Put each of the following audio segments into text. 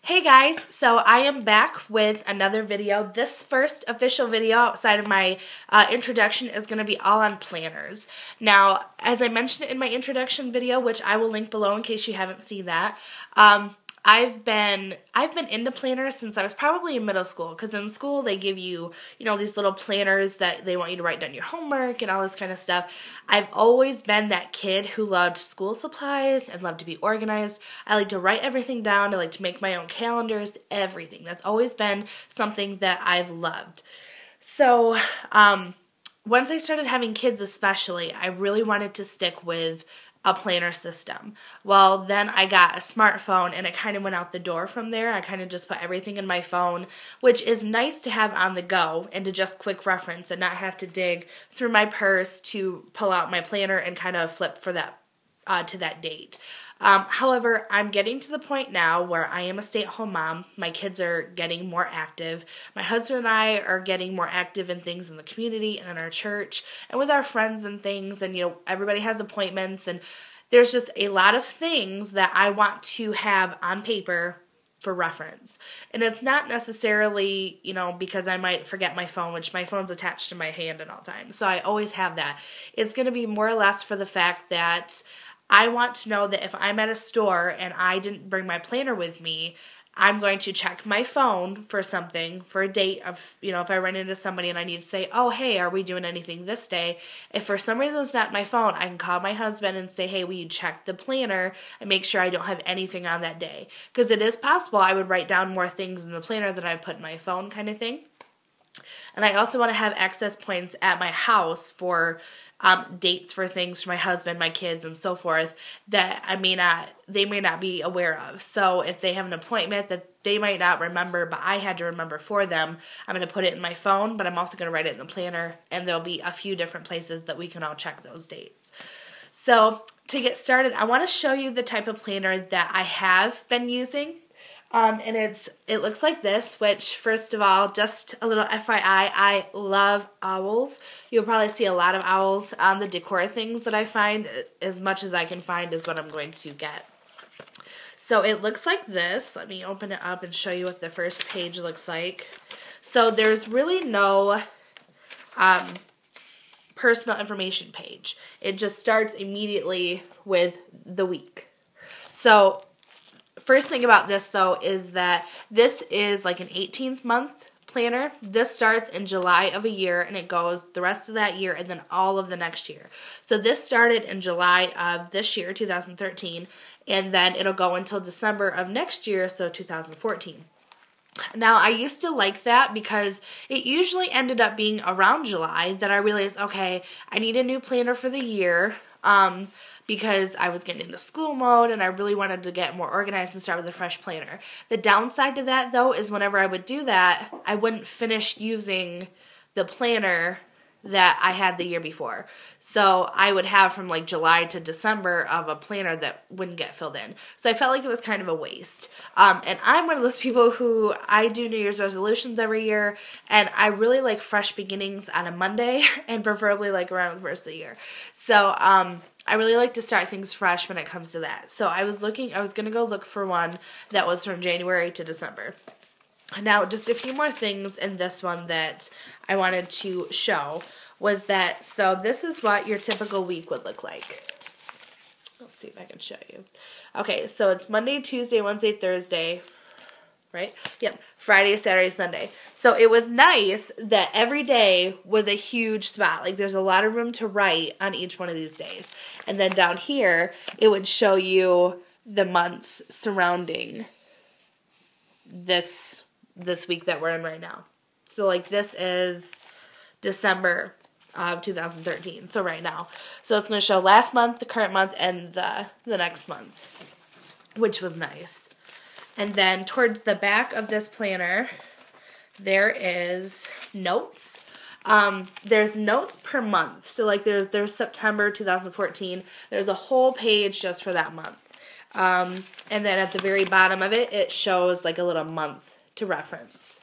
Hey guys, so I am back with another video. This first official video outside of my introduction is going to be all on planners. Now, as I mentioned in my introduction video, which I will link below in case you haven't seen that, I've been into planners since I was probably in middle school, because in school they give you, these little planners that they want you to write down your homework and all this kind of stuff. I've always been that kid who loved school supplies and loved to be organized. I like to write everything down. I like to make my own calendars, everything. That's always been something that I've loved. So, once I started having kids especially, I really wanted to stick with a planner system. Well, then I got a smartphone and it kind of went out the door from there. I kind of just put everything in my phone, which is nice to have on the go and to just quick reference and not have to dig through my purse to pull out my planner and kind of flip for that to that date. However, I'm getting to the point now where I am a stay-at-home mom. My kids are getting more active. My husband and I are getting more active in things in the community and in our church and with our friends and things. And, everybody has appointments. And there's just a lot of things that I want to have on paper for reference. And it's not necessarily, because I might forget my phone, which my phone's attached to my hand at all times. So I always have that. It's going to be more or less for the fact that I want to know that if I'm at a store and I didn't bring my planner with me, I'm going to check my phone for something, for a date of, if I run into somebody and I need to say, oh, hey, are we doing anything this day? If for some reason it's not my phone, I can call my husband and say, hey, will you check the planner and make sure I don't have anything on that day? Because it is possible I would write down more things in the planner than I put in my phone kind of thing. And I also want to have access points at my house for dates for things for my husband, my kids, and so forth that they may not be aware of. So if they have an appointment that they might not remember, but I had to remember for them, I'm going to put it in my phone, but I'm also going to write it in the planner, and there'll be a few different places that we can all check those dates. So to get started, I want to show you the type of planner that I have been using. And it looks like this, which, first of all, just a little FYI, I love owls. You'll probably see a lot of owls on the decor things that I find. As much as I can find is what I'm going to get. So it looks like this. Let me open it up and show you what the first page looks like. So there's really no personal information page. It just starts immediately with the week. So first thing about this, though, is that this is like an 18th month planner. This starts in July of a year, and it goes the rest of that year and then all of the next year. So this started in July of this year, 2013, and then it'll go until December of next year, so 2014. Now, I used to like that because it usually ended up being around July that I realized, okay, I need a new planner for the year, because I was getting into school mode and I really wanted to get more organized and start with a fresh planner. The downside to that, though, is whenever I would do that, I wouldn't finish using the planner that I had the year before. So I would have from like July to December of a planner that wouldn't get filled in. So I felt like it was kind of a waste. And I'm one of those people who I do New Year's resolutions every year, and I really like fresh beginnings on a Monday and preferably like around the first of the year. So I really like to start things fresh when it comes to that. So I was going to go look for one that was from January to December. Now, just a few more things in this one that I wanted to show was that, so this is what your typical week would look like. Let's see if I can show you. Okay, so it's Monday, Tuesday, Wednesday, Thursday, right? Yep, Friday, Saturday, Sunday. So it was nice that every day was a huge spot. Like there's a lot of room to write on each one of these days. And then down here, it would show you the months surrounding this week that we're in right now. So like this is December of 2013. So right now. So it's going to show last month, the current month, and the next month, which was nice. And then towards the back of this planner, there is notes. There's notes per month. So like there's September 2014. There's a whole page just for that month. And then at the very bottom of it, it shows like a little month to reference.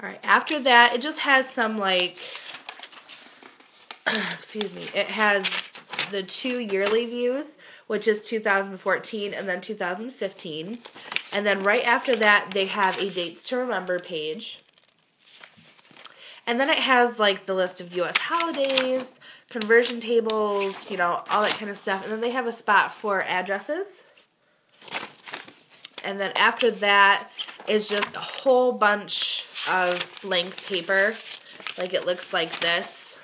All right, after that, it just has some like, excuse me, it has the 2 yearly views, which is 2014 and then 2015. And then right after that, they have a dates to remember page. And then it has like the list of U.S. holidays, conversion tables, you know, all that kind of stuff. And then they have a spot for addresses. And then after that is just a whole bunch of blank paper. Like it looks like this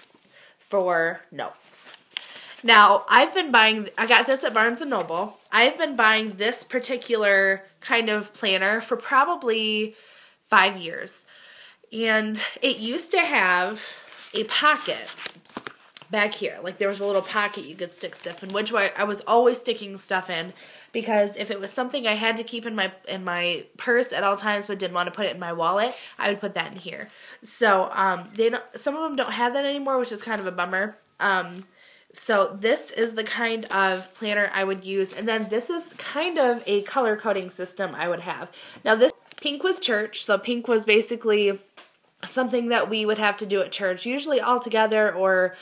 for notes. Now, I've been buying, I got this at Barnes & Noble. I've been buying this particular kind of planner for probably 5 years. And it used to have a pocket back here. Like there was a little pocket you could stick stuff in, which I was always sticking stuff in because if it was something I had to keep in my purse at all times but didn't want to put it in my wallet, I would put that in here. So some of them don't have that anymore, which is kind of a bummer. So this is the kind of planner I would use. And then this is kind of a color coding system I would have. Now this pink was church. So pink was basically something that we would have to do at church, usually all together or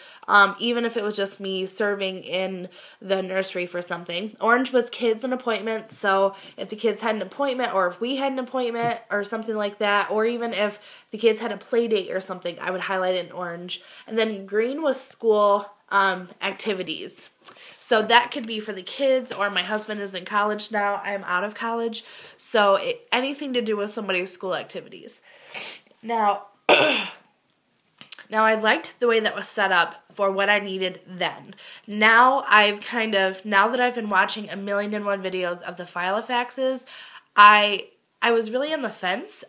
even if it was just me serving in the nursery for something. Orange was kids and appointments. So if the kids had an appointment or if we had an appointment or something like that, or even if the kids had a play date or something, I would highlight it in orange. And then green was school activities. So that could be for the kids, or my husband is in college now. I'm out of college. So anything to do with somebody's school activities. Now, I liked the way that was set up for what I needed then. Now that I've been watching 1,000,001 videos of the Filofaxes, I was really on the fence.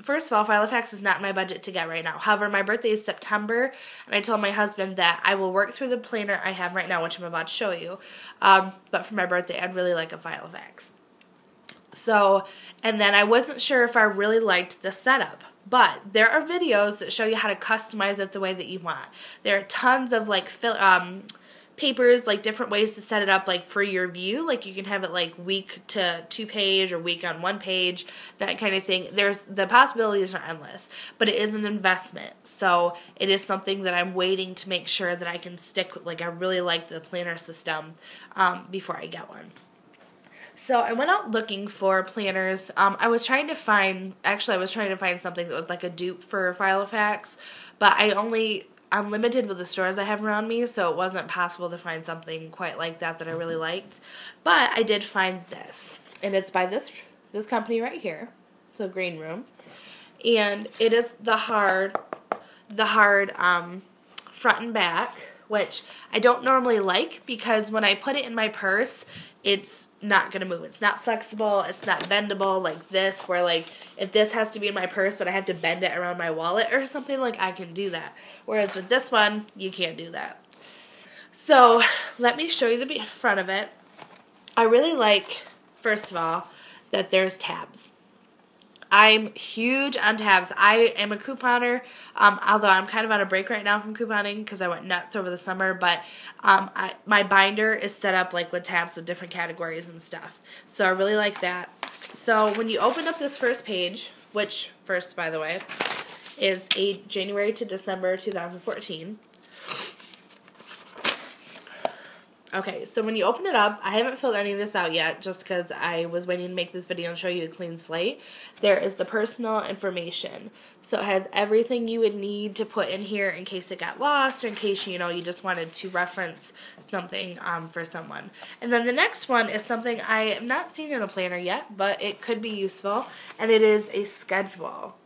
First of all, Filofax is not in my budget to get right now. However, my birthday is September, and I told my husband that I will work through the planner I have right now, which I'm about to show you. But for my birthday, I'd really like a Filofax. So, and then I wasn't sure if I really liked the setup. But there are videos that show you how to customize it the way that you want. There are tons of like papers, like different ways to set it up, like for your view. Like you can have it like week to 2 page or week on 1 page, that kind of thing. The possibilities are endless, but it is an investment. So it is something that I'm waiting to make sure that I can stick with. Like I really like the planner system before I get one. So I went out looking for planners. I was trying to find something that was like a dupe for Filofax, but I'm limited with the stores I have around me, so it wasn't possible to find something quite like that I really liked. But I did find this, and it's by this company right here, so Green Room, and it is the hard front and back, which I don't normally like because when I put it in my purse, it's not going to move. It's not flexible. It's not bendable like this, where like if this has to be in my purse but I have to bend it around my wallet or something, like I can do that. Whereas with this one, you can't do that. So let me show you the front of it. I really like, first of all, that there's tabs. I'm huge on tabs. I am a couponer, although I'm kind of on a break right now from couponing because I went nuts over the summer, but my binder is set up like with tabs with different categories and stuff. So I really like that. So when you open up this first page, which first, by the way, is a January to December 2014. Okay, so when you open it up, I haven't filled any of this out yet just because I was waiting to make this video and show you a clean slate. There is the personal information. So it has everything you would need to put in here in case it got lost or in case, you just wanted to reference something for someone. And then the next one is something I have not seen in a planner yet, but it could be useful, and it is a schedule.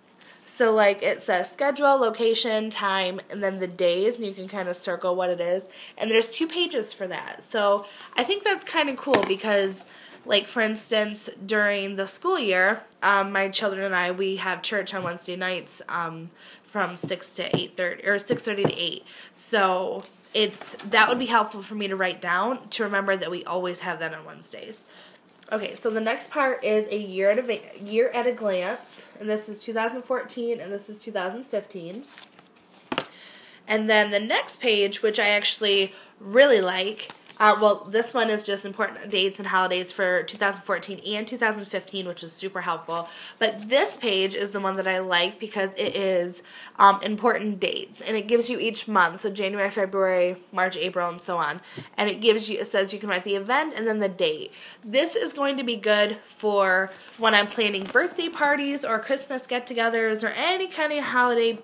So like it says schedule, location, time, and then the days, and you can kind of circle what it is. And there's 2 pages for that. So I think that's kind of cool because, like for instance, during the school year, my children and I, we have church on Wednesday nights from 6 to 8:30 or 6:30 to 8. So that would be helpful for me to write down to remember that we always have that on Wednesdays. Okay, so the next part is a year at a glance, and this is 2014, and this is 2015. And then the next page, which I actually really like, Well, this one is just important dates and holidays for 2014 and 2015, which is super helpful. But this page is the one that I like because it is important dates, and it gives you each month, so January, February, March, April, and so on. And it says you can write the event and then the date. This is going to be good for when I'm planning birthday parties or Christmas get-togethers or any kind of holiday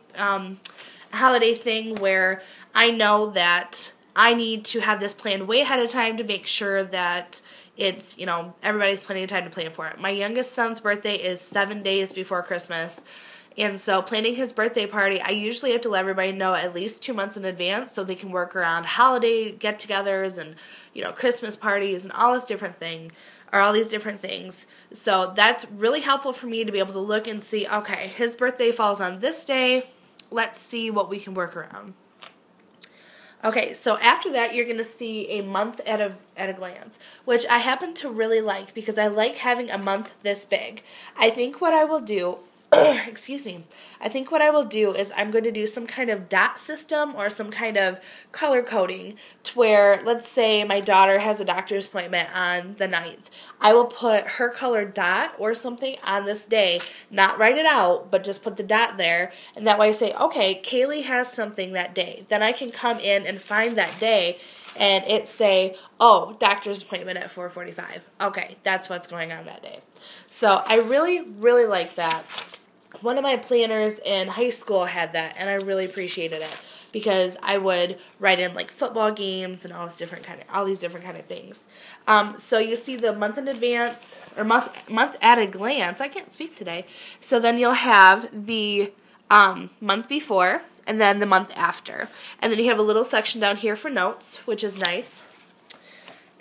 thing where I know that I need to have this planned way ahead of time to make sure that it's, everybody's plenty of time to plan for it. My youngest son's birthday is 7 days before Christmas, and so planning his birthday party, I usually have to let everybody know at least 2 months in advance so they can work around holiday get-togethers and, Christmas parties and all these different things. So that's really helpful for me to be able to look and see, okay, his birthday falls on this day. Let's see what we can work around. Okay, so after that, you're going to see a month at a glance, which I happen to really like because I like having a month this big. I think what I will do, excuse me, I think what I will do is I'm going to do some kind of dot system or some kind of color coding to where, let's say my daughter has a doctor's appointment on the 9th. I will put her colored dot or something on this day, not write it out, but just put the dot there, and that way I say, okay, Kaylee has something that day. Then I can come in and find that day and it say, oh, doctor's appointment at 4:45. Okay, that's what's going on that day. So I really, really like that. One of my planners in high school had that, and I really appreciated it because I would write in like football games and all these different kind of things. So you see the month in advance or month at a glance. I can't speak today. So then you'll have the month before and then the month after, and then you have a little section down here for notes, which is nice.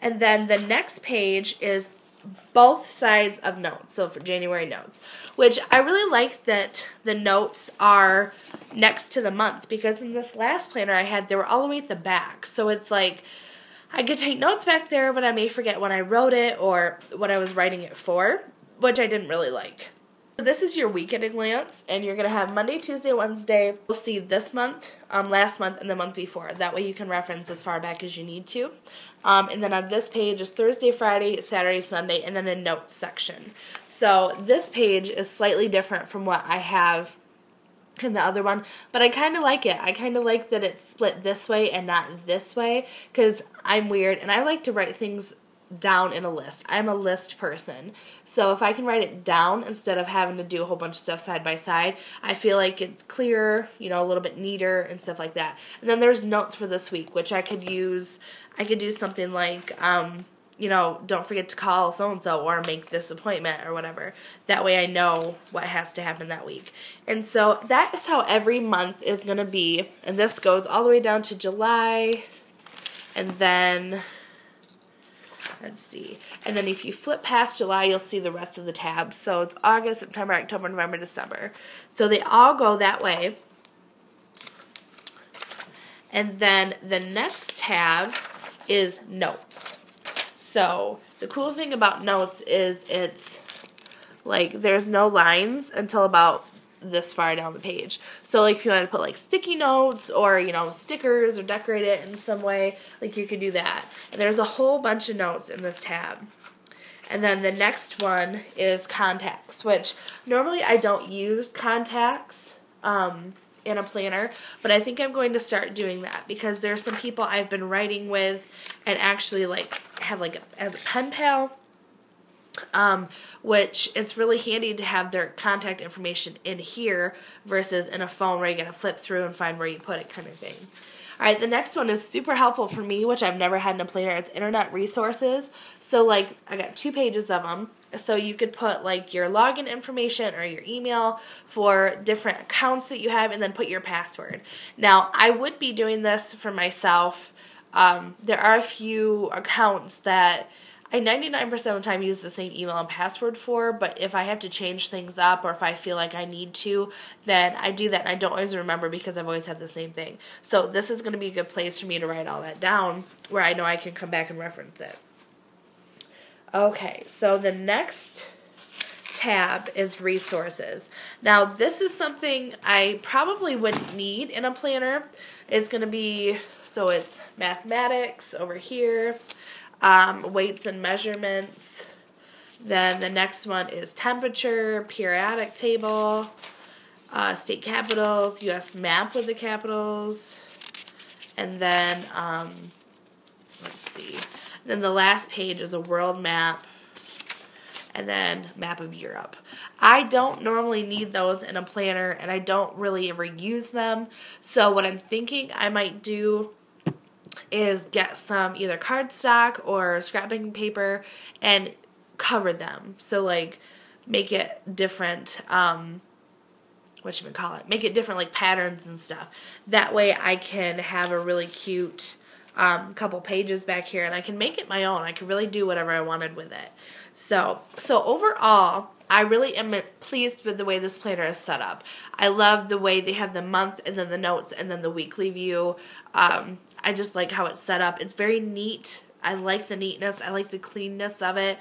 And then the next page is both sides of notes, so for January notes, which I really like that the notes are next to the month, because in this last planner I had, they were all the way at the back, so it's like I could take notes back there, but I may forget when I wrote it or what I was writing it for, which I didn't really like. So this is your week at a glance, and you're going to have Monday, Tuesday, Wednesday. You'll see this month, last month, and the month before. That way you can reference as far back as you need to. And then on this page is Thursday, Friday, Saturday, Sunday, and then a notes section. So this page is slightly different from what I have in the other one, but I kind of like it. I kind of like that it's split this way and not this way, because I'm weird, and I like to write things down in a list. I'm a list person. So if I can write it down instead of having to do a whole bunch of stuff side by side, I feel like it's clearer, a little bit neater and stuff like that. And then there's notes for this week, which I could use. I could do something like, don't forget to call so-and-so or make this appointment or whatever. That way I know what has to happen that week. And so that is how every month is going to be. And this goes all the way down to July. And then let's see. And then if you flip past July, you'll see the rest of the tabs. So it's August, September, October, November, December. So they all go that way. And then the next tab is notes. So the cool thing about notes is it's like there's no lines until about this far down the page. So like if you want to put like sticky notes or stickers or decorate it in some way, like you could do that. And there's a whole bunch of notes in this tab. And then the next one is contacts, which normally I don't use contacts in a planner, but I think I'm going to start doing that because there's some people I've been writing with and actually like have like as a pen pal. Which it's really handy to have their contact information in here versus in a phone where you gotta flip through and find where you put it kind of thing. Alright, the next one is super helpful for me, which I've never had in a planner. It's internet resources. So like I got 2 pages of them. So you could put like your login information or your email for different accounts that you have and then put your password. Now I would be doing this for myself. There are a few accounts that I 99% of the time use the same email and password for, but if I have to change things up or if I feel like I need to, then I do that, and I don't always remember because I've always had the same thing. So this is going to be a good place for me to write all that down where I know I can come back and reference it. Okay, so the next tab is resources. Now this is something I probably wouldn't need in a planner. It's going to be, so it's mathematics over here, weights and measurements. Then the next one is temperature, periodic table, state capitals, U.S. map with the capitals, and then, let's see, then the last page is a world map, and then map of Europe. I don't normally need those in a planner, and I don't really ever use them, so what I'm thinking I might do is get some either cardstock or scrapbooking paper and cover them. So like make it different, make it different like patterns and stuff. That way I can have a really cute couple pages back here, and I can make it my own. I can really do whatever I wanted with it. So overall, I really am pleased with the way this planner is set up. I love the way they have the month and then the notes and then the weekly view. I just like how it's set up. It's very neat. I like the neatness. I like the cleanness of it.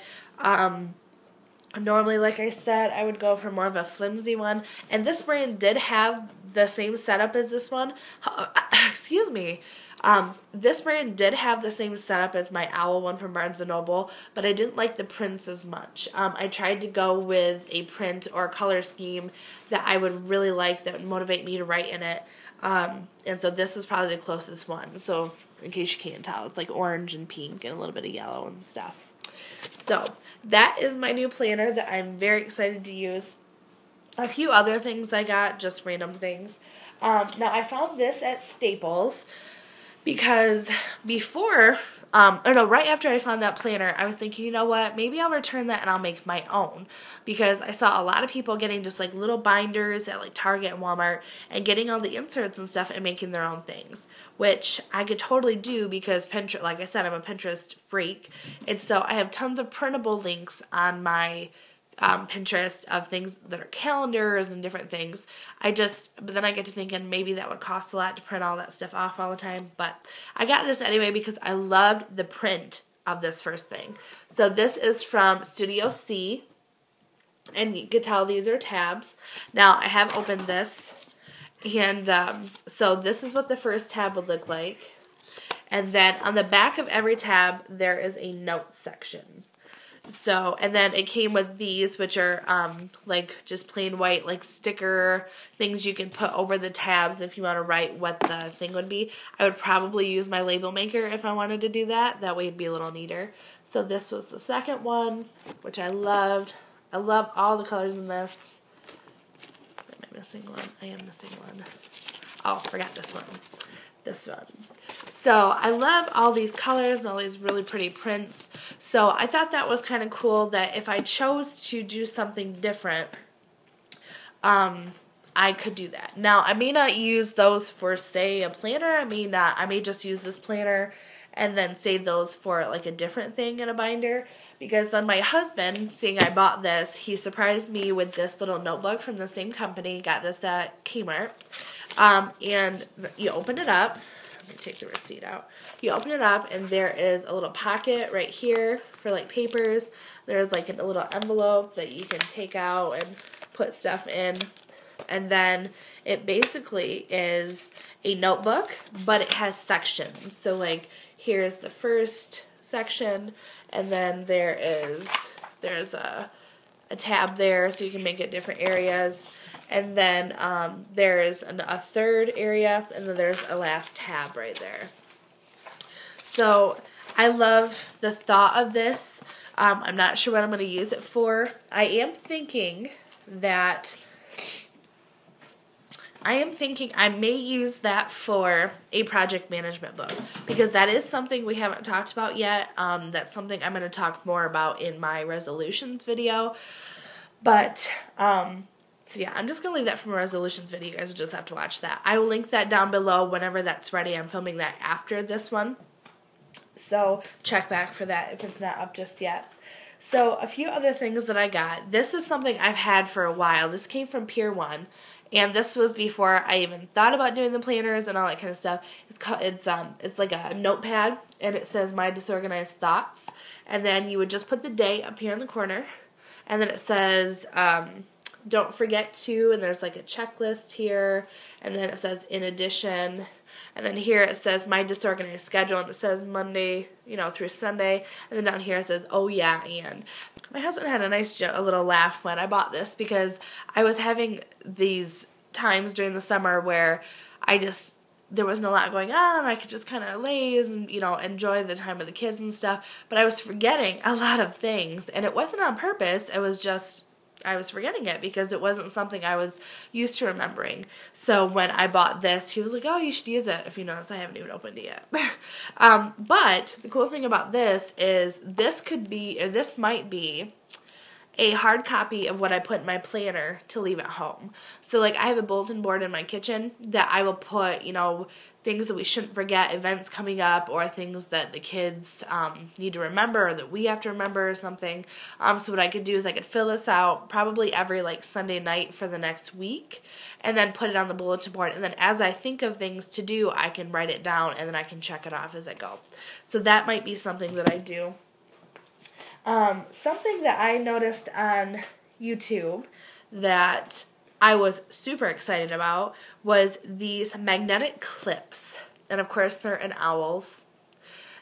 Normally, like I said, I would go for more of a flimsy one. And this brand did have the same setup as this one. Excuse me. This brand did have the same setup as my Owl one from Barnes & Noble, but I didn't like the prints as much. I tried to go with a print or a color scheme that I would really like, that would motivate me to write in it. And so this was probably the closest one. So in case you can't tell, it's like orange and pink and a little bit of yellow and stuff. So that is my new planner that I'm very excited to use. A few other things I got, just random things. Now I found this at Staples because before, right after I found that planner, I was thinking, you know what, maybe I'll return that and I'll make my own, because I saw a lot of people getting just like little binders at like Target and Walmart and getting all the inserts and stuff and making their own things, which I could totally do because Pinterest, like I said, I'm a Pinterest freak, and so I have tons of printable links on my Pinterest of things that are calendars and different things. But then I get to thinking maybe that would cost a lot to print all that stuff off all the time. But I got this anyway because I loved the print of this first thing. So this is from Studio C, and you can tell these are tabs. Now I have opened this, and so this is what the first tab would look like. And then on the back of every tab there is a notes section. So, and then it came with these, which are like just plain white, like sticker things you can put over the tabs if you want to write what the thing would be. I would probably use my label maker if I wanted to do that. That way it'd be a little neater. So this was the second one, which I loved. I love all the colors in this. Am I missing one? I am missing one. Oh, forgot this one. This one. So I love all these colors and all these really pretty prints. So I thought that was kind of cool that if I chose to do something different, I could do that. Now, I may not use those for, say, a planner. I may just use this planner and then save those for like a different thing in a binder. Because then my husband, seeing I bought this, he surprised me with this little notebook from the same company. Got this at Kmart. And you open it up. Let me take the receipt out. You open it up and there is a little pocket right here for like papers. There's like a little envelope that you can take out and put stuff in. And then it basically is a notebook, but it has sections. So like here's the first section, and then there's a tab there so you can make it different areas. And then there's a third area, and then there's a last tab right there. So I love the thought of this. I'm not sure what I'm going to use it for. I am thinking I may use that for a project management book, because that is something we haven't talked about yet. That's something I'm going to talk more about in my resolutions video. But so yeah, I'm just going to leave that for my resolutions video. You guys will just have to watch that. I will link that down below whenever that's ready. I'm filming that after this one. So check back for that if it's not up just yet. So a few other things that I got. This is something I've had for a while. This came from Pier 1. And this was before I even thought about doing the planners and all that kind of stuff. It's like a notepad, and it says My Disorganized Thoughts. And then you would just put the day up here in the corner. and then it says, don't forget to, and there's like a checklist here, and then it says in addition, and then here it says my disorganized schedule, and it says Monday, through Sunday, and then down here it says, oh yeah, and. My husband had a little laugh when I bought this, because I was having these times during the summer where there wasn't a lot going on. I could just kind of laze and, enjoy the time with the kids and stuff. But I was forgetting a lot of things. And it wasn't on purpose. It was just, I was forgetting it because it wasn't something I was used to remembering. So when I bought this, he was like, oh, you should use it. If you notice, I haven't even opened it yet. But the cool thing about this is this might be a hard copy of what I put in my planner to leave at home. So like I have a bulletin board in my kitchen that I will put, things that we shouldn't forget, events coming up, or things that the kids need to remember, or that we have to remember or something. So what I could do is I could fill this out probably every Sunday night for the next week, and then put it on the bulletin board. And then as I think of things to do, I can write it down, and then I can check it off as I go. So that might be something that I do. Something that I noticed on YouTube that I was super excited about was these magnetic clips. And of course they're in owls.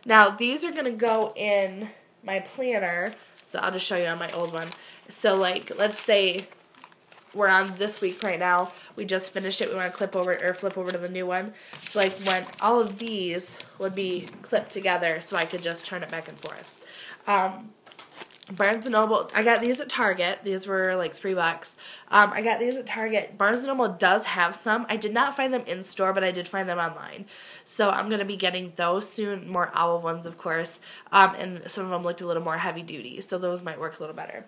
Now these are going to go in my planner. So I'll just show you on my old one. So let's say we're on this week right now. We just finished it. We want to flip over to the new one. So when all of these would be clipped together, so I could just turn it back and forth. Barnes & Noble, I got these at Target. These were $3. I got these at Target. Barnes & Noble does have some. I did not find them in store, but I did find them online. So I'm going to be getting those soon. More owl ones, of course. And some of them looked a little more heavy duty, so those might work a little better.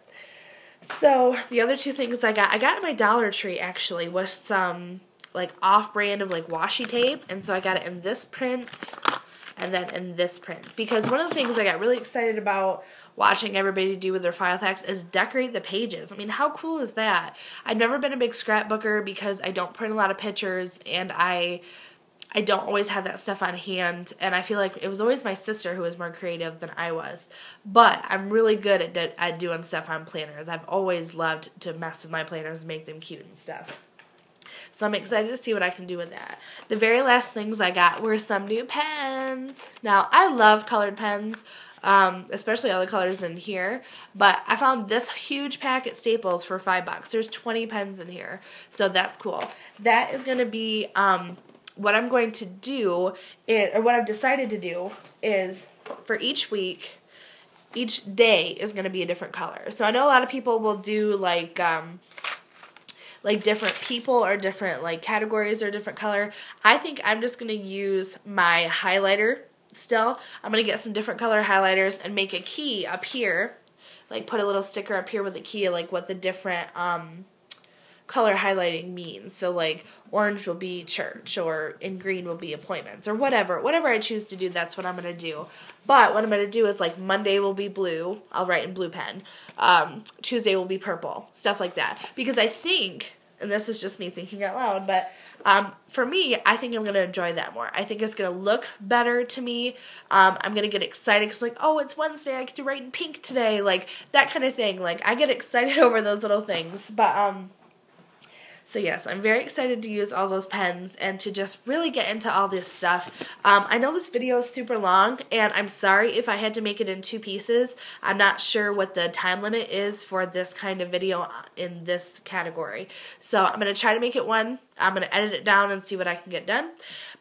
So the other two things I got at my Dollar Tree actually was some off-brand of washi tape. And so I got it in this print and then in this print. Because one of the things I got really excited about watching everybody do with their file packs is decorate the pages. I mean, how cool is that? I've never been a big scrapbooker because I don't print a lot of pictures, and I don't always have that stuff on hand, and I feel like it was always my sister who was more creative than I was. But I'm really good at doing stuff on planners. I've always loved to mess with my planners and make them cute and stuff. So I'm excited to see what I can do with that. The very last things I got were some new pens. Now, I love colored pens, especially all the colors in here, but I found this huge pack at Staples for $5. There's 20 pens in here, so that's cool. That is going to be what I'm going to do, or what I've decided to do is for each week, each day is going to be a different color. So I know a lot of people will do different people or different categories or different color. I think I'm just going to use my highlighter still. I'm going to get some different color highlighters and make a key up here. Put a little sticker up here with a key what the different color highlighting means. So orange will be church, or in green will be appointments, or whatever I choose to do, that's what I'm going to do. But what I'm going to do is Monday will be blue, I'll write in blue pen, Tuesday will be purple, stuff like that, because I think, and this is just me thinking out loud, but for me, I think I'm going to enjoy that more. I think it's going to look better to me. I'm going to get excited because oh, it's Wednesday, I get to write in pink today, that kind of thing. I get excited over those little things, but so yes, I'm very excited to use all those pens and to just really get into all this stuff. I know this video is super long, and I'm sorry if I had to make it in 2 pieces. I'm not sure what the time limit is for this kind of video in this category. So I'm going to try to make it one. I'm going to edit it down and see what I can get done.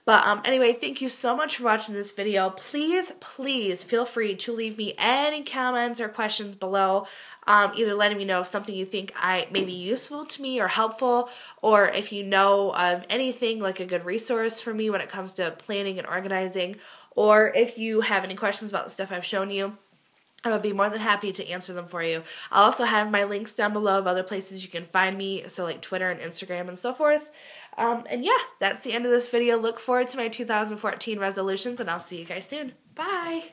But anyway, thank you so much for watching this video. Please, please feel free to leave me any comments or questions below. Either letting me know if something you think may be useful to me or helpful, or if you know of anything a good resource for me when it comes to planning and organizing, or if you have any questions about the stuff I've shown you. I would be more than happy to answer them for you. I'll also have my links down below of other places you can find me, so Twitter and Instagram and so forth. And yeah, that's the end of this video. Look forward to my 2014 resolutions, and I'll see you guys soon. Bye!